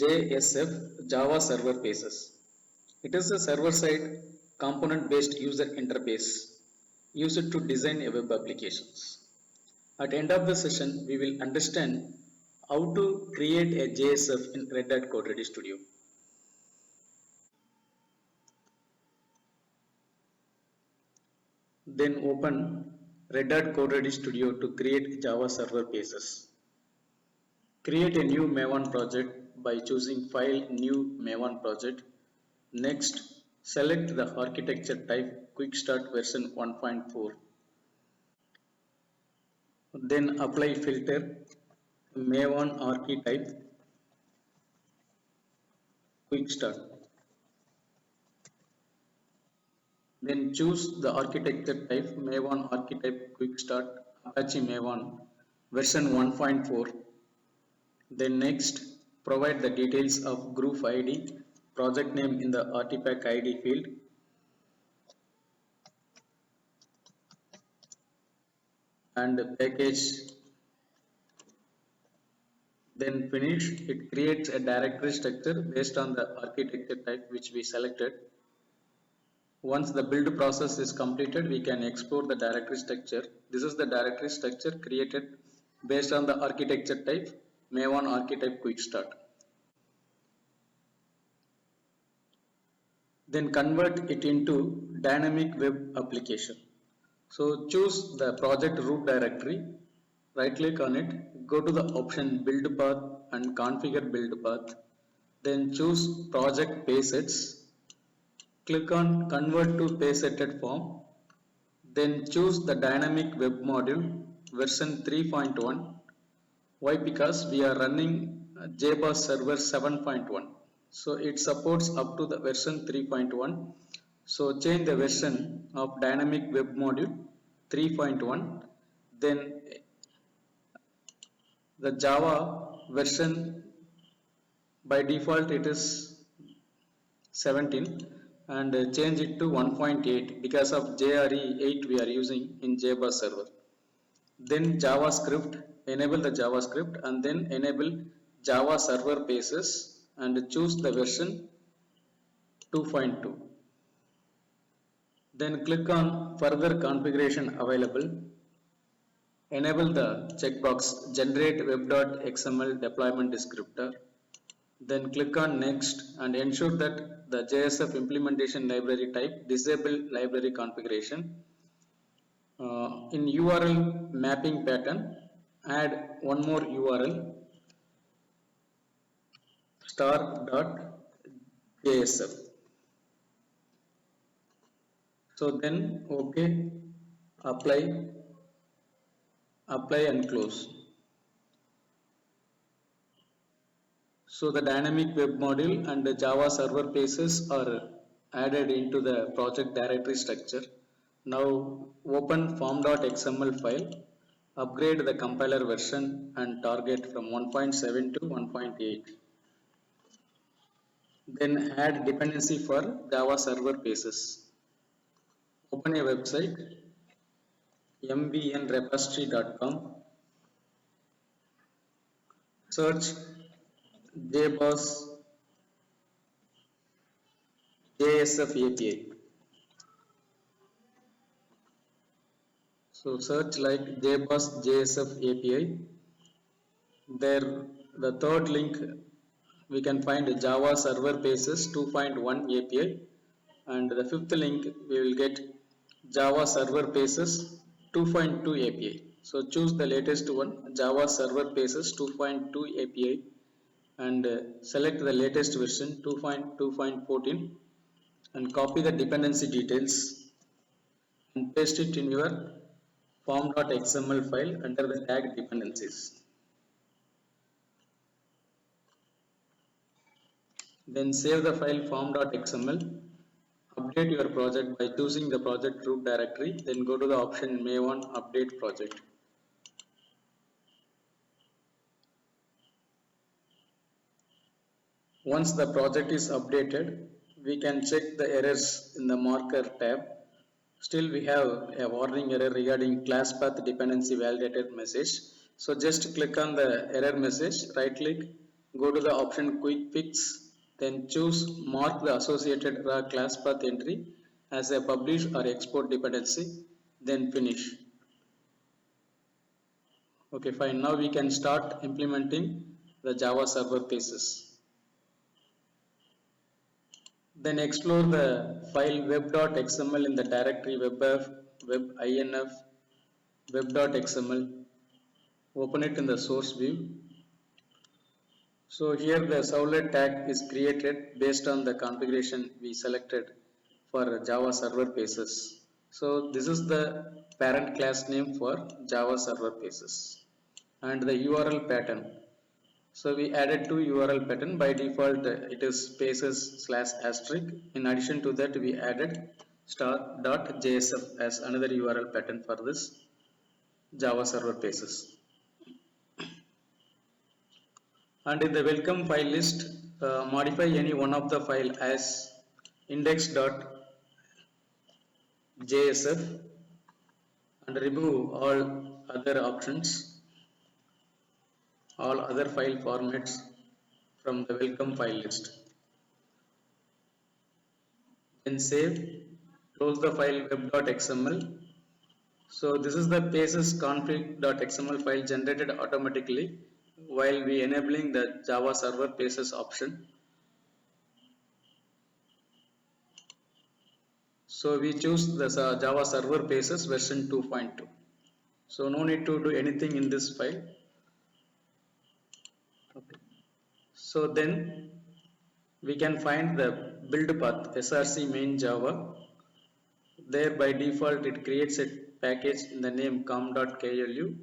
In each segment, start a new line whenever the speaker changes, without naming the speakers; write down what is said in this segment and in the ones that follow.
JSF Java Server Pages. It is a server-side component-based user interface used to design a web applications. At the end of the session, we will understand how to create a JSF in Red Hat Code Ready Studio. Then open Red Hat Code Ready Studio to create Java Server Pages. Create a new Maven project by choosing File, New Maven Project. Next, select the architecture type Quick Start version 1.4. Then apply filter Maven archetype Quick Start. Then choose the architecture type Maven archetype Quick Start Apache Maven version 1.4. Then next, provide the details of group ID, project name in the artifact ID field, and package. Then finish. It creates a directory structure based on the architecture type which we selected. Once the build process is completed, we can export the directory structure. This is the directory structure created based on the architecture type Maven archetype quick start. Then convert it into dynamic web application. So choose the project root directory, right click on it, go to the option build path and configure build path. Then choose project paysets, click on convert to paysetted form. Then choose the dynamic web module version 3.1. Why? Because we are running JBoss server 7.1. So it supports up to the version 3.1. So change the version of dynamic web module 3.1. Then the Java version by default it is 17 and change it to 1.8 because of JRE 8 we are using in JBoss server. Then JavaScript, enable the JavaScript and then enable Java server pages and choose the version 2.2. Then click on further configuration available. Enable the checkbox generate web.xml deployment descriptor. Then click on next and ensure that the JSF implementation library type disable library configuration. In URL mapping pattern, add one more URL star.jsf. So then OK, apply and close. So the dynamic web module and the Java server pages are added into the project directory structure. Now open form.xml file, upgrade the compiler version and target from 1.7 to 1.8. Then add dependency for Java server pages. Open a website mvnrepository.com, search JBoss JSF API. So search like JBoss JSF API. There the third link we can find Java server pages 2.1 API and the fifth link we will get Java server pages 2.2 API. So choose the latest one Java server pages 2.2 API and select the latest version 2.2.14 and copy the dependency details and paste it in your form.xml file under the tag dependencies. Then save the file form.xml, update your project by choosing the project root directory, then go to the option Maven update project. Once the project is updated, we can check the errors in the marker tab. Still we have a warning error regarding class path dependency validated message. So just click on the error message, right click go to the option quick fix, then choose mark the associated raw class path entry as a publish or export dependency, then finish. Okay, fine. Now we can start implementing the Java server pieces. Then explore the file web.xml in the directory webinf web.xml. Open it in the source view. So here the servlet tag is created based on the configuration we selected for Java server pages. So this is the parent class name for Java server pages and the URL pattern. So we added two URL pattern. By default it is spaces slash asterisk. In addition to that we added star.jsf as another URL pattern for this Java server pages. And in the welcome file list, modify any one of the file as index.jsf and remove all other options, all other file formats from the welcome file list. Then save, close the file web.xml. So this is the pages config.xml file generated automatically while we enabling the Java server pages option. So we choose the Java server pages version 2.2. So no need to do anything in this file. Okay. So then we can find the build path src main Java. There by default it creates a package in the name com.klu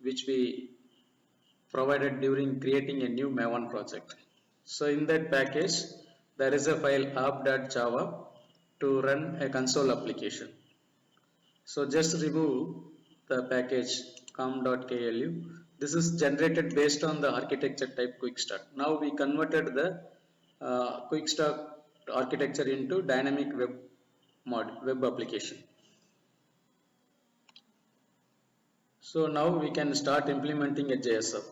which we provided during creating a new Maven project. So in that package there is a file app.java to run a console application. So just remove the package com.klu. This is generated based on the architecture type quick start. Now we converted the quick start architecture into dynamic web application. So now we can start implementing a JSF.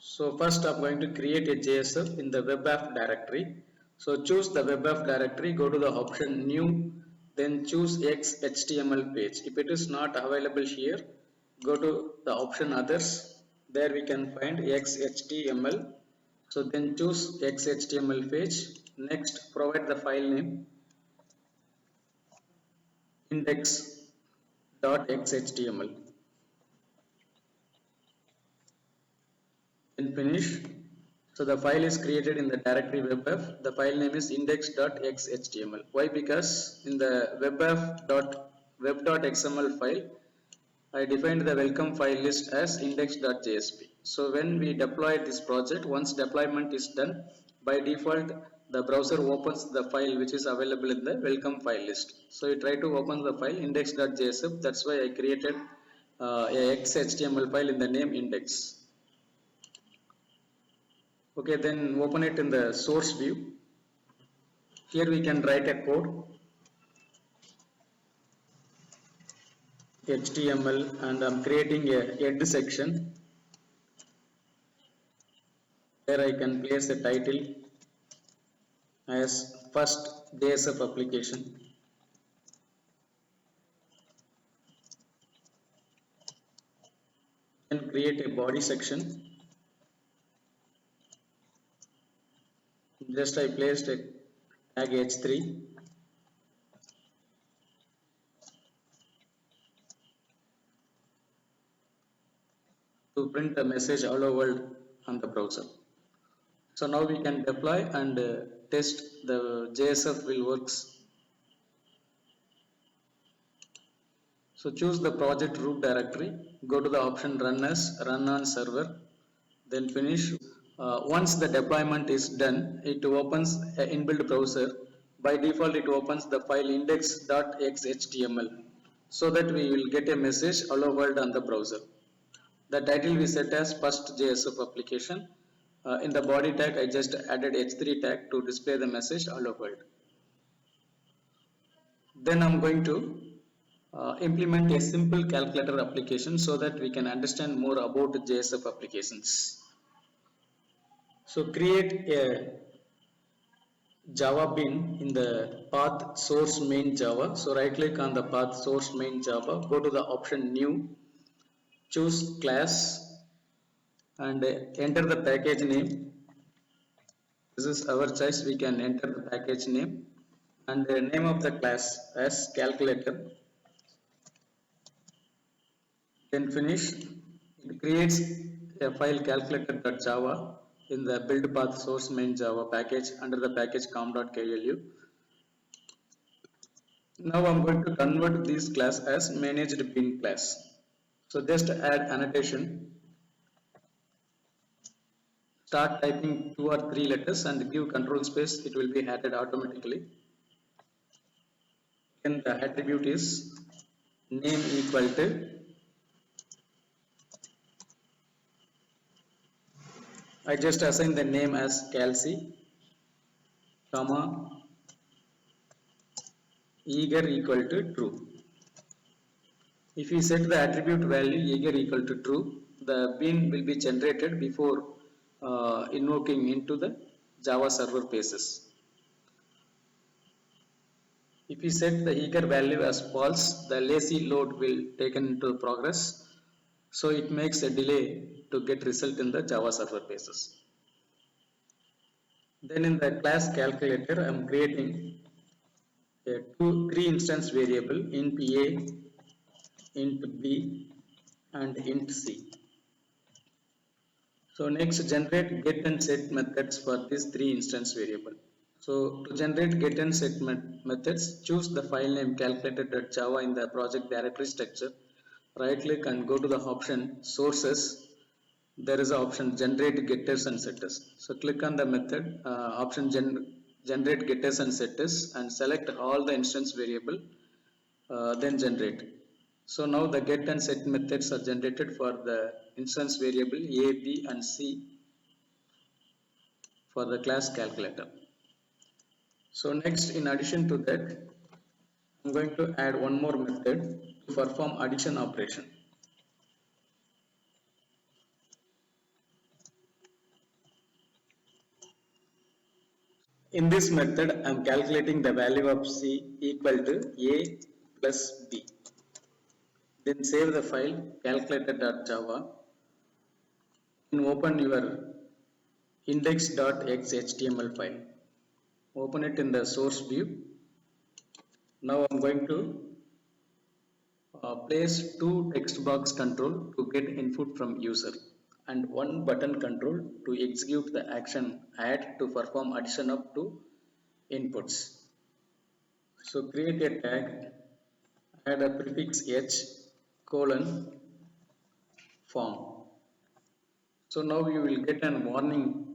So first I'm going to create a JSF in the web app directory. So choose the web app directory, go to the option new, then choose XHTML page. If it is not available here, go to the option others. There we can find XHTML. So then choose XHTML page. Next provide the file name index.xhtml. Then finish. So the file is created in the directory webf. The file name is index.xhtml. Why? Because in the webf.web.xml file, I defined the welcome file list as index.jsp. So when we deploy this project, once deployment is done, by default the browser opens the file which is available in the welcome file list. So you try to open the file index.jsp. That's why I created a XHTML file in the name index. Okay, then open it in the source view. Here we can write a code HTML and I'm creating a head section where I can place a title as first JSF application. Then create a body section. Just I placed a tag h3. To print the message hello world on the browser. So now we can deploy and test the JSF will works. So choose the project root directory, go to the option run as, run on server, then finish. Once the deployment is done, it opens an inbuilt browser. By default it opens the file index.xhtml so that we will get a message hello world on the browser. The title we set as first JSF application. In the body tag I just added h3 tag to display the message hello world. Then I'm going to implement a simple calculator application so that we can understand more about JSF applications. So create a Java bin in the path source main Java. So right click on the path source main Java, go to the option new, choose class and enter the package name. This is our choice, we can enter the package name and the name of the class as calculator. Then finish. It creates a file calculator.java in the build path source main Java package under the package com.klu. Now I'm going to convert this class as managed bin class. So just add annotation, start typing 2 or 3 letters and give control space, it will be added automatically. Then the attribute is name equal to I just assign the name as calci, comma eager equal to true. If we set the attribute value eager equal to true, the bin will be generated before invoking into the Java server pages. If we set the eager value as false, the lazy load will taken into progress, so it makes a delay to get result in the Java server pages. Then in the class calculator, I am creating a three instance variable int a, int b, and int c. So next generate get and set methods for these three instance variable. So to generate get and set methods, choose the file name calculator.java in the project directory structure. Right click and go to the option sources. There is an option generate getters and setters. So click on the method option generate getters and setters and select all the instance variable, then generate. So now the get and set methods are generated for the instance variable a, b and c for the class calculator. So next, in addition to that, I'm going to add one more method to perform addition operation. In this method, I'm calculating the value of c equal to a plus b. Then save the file calculator.java and open your index.xhtml file. Open it in the source view. Now I'm going to place two text box control to get input from user and one button control to execute the action add to perform addition of two inputs. So create a tag, add a prefix h colon form. So now you will get an warning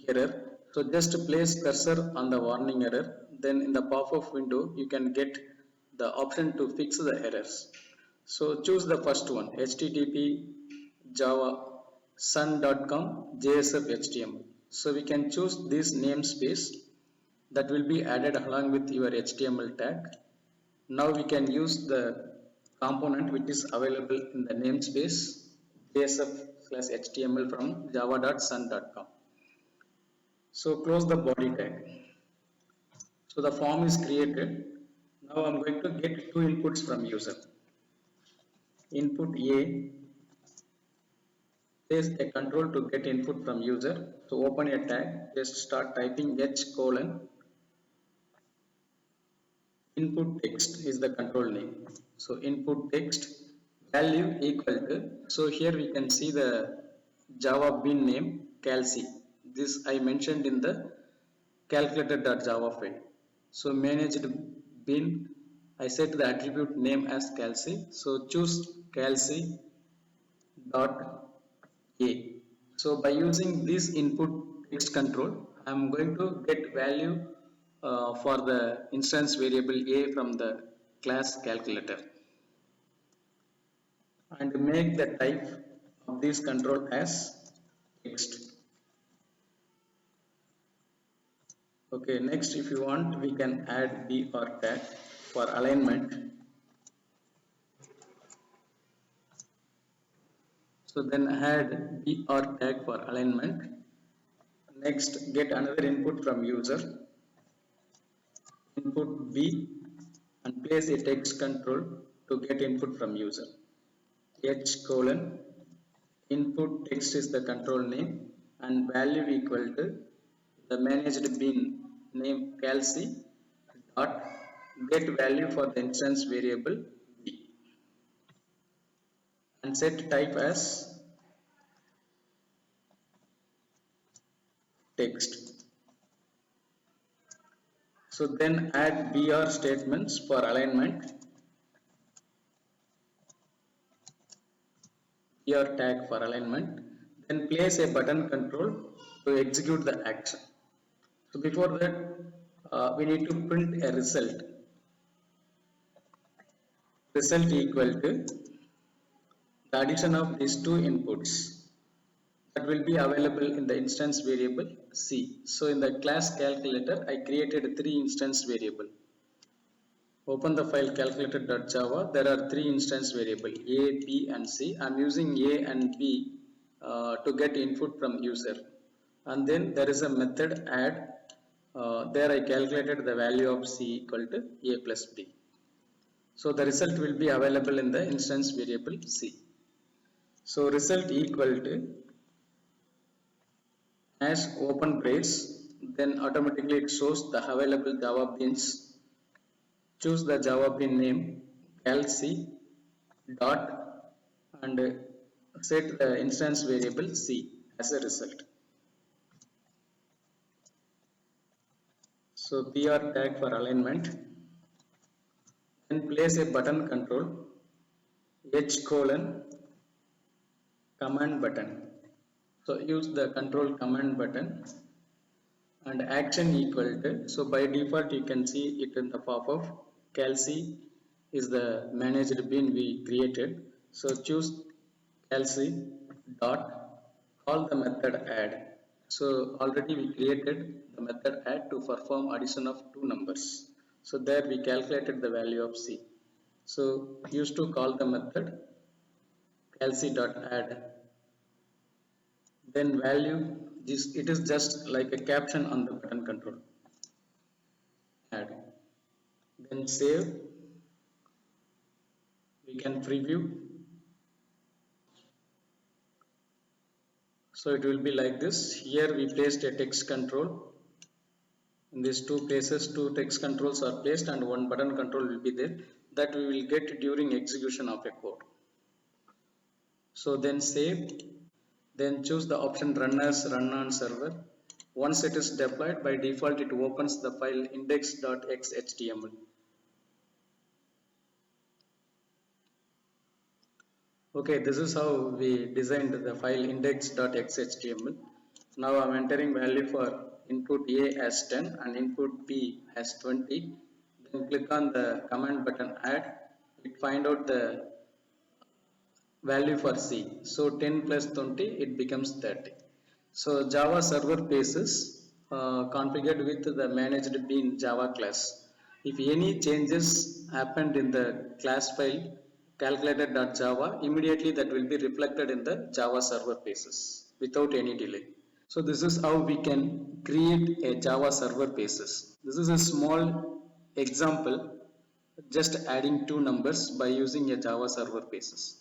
error. So just place cursor on the warning error, then in the pop-up window you can get the option to fix the errors. So choose the first one, http java sun.com JSF HTML. So we can choose this namespace that will be added along with your HTML tag. Now we can use the component which is available in the namespace JSF/HTML from java.sun.com. So close the body tag. So the form is created. Now I'm going to get two inputs from user. Input A, place a control to get input from user. So open a tag, just start typing h colon input text is the control name. So input text value equal to, so here we can see the Java bin name calci. This I mentioned in the calculator.java file. So managed bin, I set the attribute name as calci. So choose calci dot a. So by using this input text control, I am going to get value for the instance variable a from the class calculator and make the type of this control as text. Okay, next if you want we can add b or tag for alignment. So then add b or tag for alignment. Next, get another input from user, input B, and place a text control to get input from user. H colon, input text is the control name and value equal to the managed bin name calc dot get value for the instance variable B and set type as text. So then add BR statements for alignment, BR tag for alignment, then place a button control to execute the action. So before that, we need to print a result. Result equal to the addition of these two inputs that will be available in the instance variable C. So in the class calculator, I created three instance variable. Open the file calculator.java. There are three instance variable A, B and C. I am using A and B to get input from user. And then there is a method add. There I calculated the value of C equal to A plus B. So the result will be available in the instance variable C. So result equal to as open brace, then automatically it shows the available Java beans. Choose the Java bean name calc dot and set the instance variable C as a result. So PR tag for alignment, then place a button control H colon command button. So use the control command button and action equal to, so by default you can see it in the pop-up, calc is the managed bin we created. So choose calc dot call the method add. So already we created the method add to perform addition of two numbers. So there we calculated the value of C. So used to call the method calc dot add, then value this, it is just like a caption on the button control add, then save, we can preview. So it will be like this. Here we placed a text control. In these two places, two text controls are placed and one button control will be there that we will get during execution of a code. So then save, then choose the option run as run on server. Once it is deployed, by default it opens the file index.xhtml. Okay, this is how we designed the file index.xhtml. Now I am entering value for input A as 10 and input B as 20. Then click on the command button add. It find out the value for C. So 10 plus 20, it becomes 30. So Java server pages configured with the managed bean Java class. If any changes happened in the class file calculator.java, immediately that will be reflected in the Java server pages without any delay. So this is how we can create a Java server pages. This is a small example, just adding two numbers by using a Java server pages.